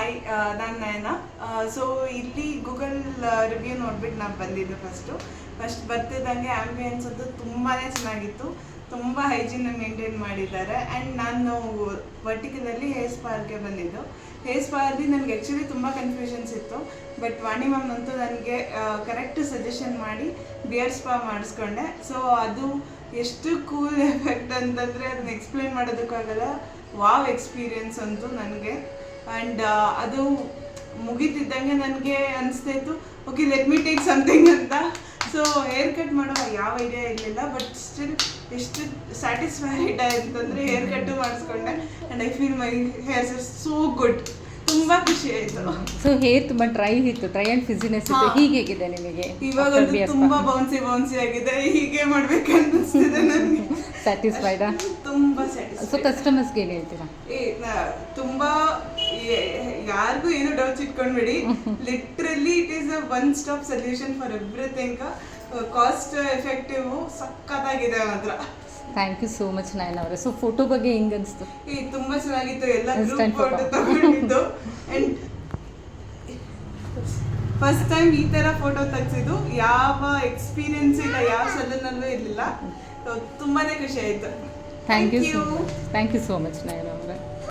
Hi, ನಾನು ನಯನ. So ಇಲ್ಲಿ Google review ನೋಡ್ಬಿಟ್ಟು ನಾನು ಬಂದಿದ್ದು ಫಸ್ಟ್ ಬರ್ತಿದ್ದಂಗೆ ಆ್ಯಂಬಿಯನ್ಸ್ ಅದು ತುಂಬಾ ಚೆನ್ನಾಗಿತ್ತು, ತುಂಬ ಹೈಜೀನ್ ಮೇಂಟೈನ್ ಮಾಡಿದ್ದಾರೆ. ಆ್ಯಂಡ್ ನಾನು ವರ್ಟಿಕಲಲ್ಲಿ ಹೇರ್ ಸ್ಪಾರ್ಗೆ ಬಂದಿದ್ದು. ಹೇರ್ ಸ್ಪಾರ್ದಿ ನನಗೆ ಆ್ಯಕ್ಚುಲಿ ತುಂಬ ಕನ್ಫ್ಯೂಷನ್ಸ್ ಇತ್ತು, ಬಟ್ ವಾಣಿ ಮ್ಯಾಮ್ ಅಂತೂ ನನಗೆ ಕರೆಕ್ಟ್ ಸಜೆಷನ್ ಮಾಡಿ ಬಿಯರ್ ಸ್ಪಾ ಮಾಡಿಸ್ಕೊಂಡೆ. ಸೊ ಅದು ಎಷ್ಟು ಕೂಲ್ ಎಫೆಕ್ಟ್ ಅಂತಂದರೆ ಅದನ್ನ ಎಕ್ಸ್ಪ್ಲೇನ್ ಮಾಡೋದಕ್ಕಾಗಲ್ಲ. ವಾವ್ ಎಕ್ಸ್ಪೀರಿಯನ್ಸ್ ಅಂತೂ ನನಗೆ. ಆ್ಯಂಡ್ ಅದು ಮುಗಿತಿದ್ದಂಗೆ ನನಗೆ ಅನಿಸ್ತಾಯಿತ್ತು, okay let me take something ಅಂತ. ಸೊ ಹೇರ್ ಕಟ್ ಮಾಡೋ ಯಾವ ಐಡಿಯಾ ಇರಲಿಲ್ಲ, ಬಟ್ ಸ್ಟಿಲ್ ಎಷ್ಟು ಸ್ಯಾಟಿಸ್ಫೈಡ್ ಅಂತಂದರೆ ಹೇರ್ ಕಟ್ಟು ಮಾಡಿಸ್ಕೊಂಡೆ. And I feel my hairs are so good. ತುಂಬ ಖುಷಿ ಆಯಿತು. ಸೊ ಹೇರ್ ತುಂಬ ಡ್ರೈ ಇತ್ತು, ಡ್ರೈ ಆ್ಯಂಡ್ ಫಿಸಿನೆಸ್ ಇತ್ತು. ಹೀಗೆ ಹೇಗಿದೆ ನಿಮಗೆ? ಇವಾಗ ತುಂಬ ಬೌನ್ಸಿ ಆಗಿದೆ. ಹೀಗೆ ಮಾಡ್ಬೇಕನ್ನಿಸ್ತಿದೆ ನನಗೆ. ಸ್ಯಾಟಿಸ್ಫೈಡಾ? ತುಂಬ ಸ್ಯಾಟಿಸ್ಫೈಡ್. ಸೊ ಕಸ್ಟಮರ್ಸ್ಗೆ ಏನು ಹೇಳ್ತೀರಾ? ತುಂಬ ಯಾರಿಗೂ ಏನು ಡೌಟ್ಸ್ ಇಟ್ಕೊಂಡ್ಬಿಡಿ. Literally it is a one stop solution for everything. Cost effective, ಸಕ್ಕತ್ತಾಗಿದೆ ಮಾತ್ರ. Thank you so much Nayana ಅವರೇ. ಸೊ ಫೋಟೋ ಬಗ್ಗೆ ಹೆಂಗೆ ಅನಿಸ್ತು? ತುಂಬ ಚೆನ್ನಾಗಿತ್ತು. ಎಲ್ಲ ಗ್ರೂಪ್ ಫೋಟೋ ತಗೊಂಡಿದ್ದು. ಆ್ಯಂಡ್ ಫಸ್ಟ್ ಟೈಮ್ ಈ ಥರ ಫೋಟೋ ತೆಗ್ಸಿದ್ದು. ಯಾವ ಎಕ್ಸ್ಪೀರಿಯನ್ಸ್ ಇಲ್ಲ, ಯಾವ ಸಲೂನಲ್ಲೂ ಇರಲಿಲ್ಲ. ತುಂಬಾ ಖುಷಿ ಆಯಿತು. Thank you so much Nayana ಅವರೇ.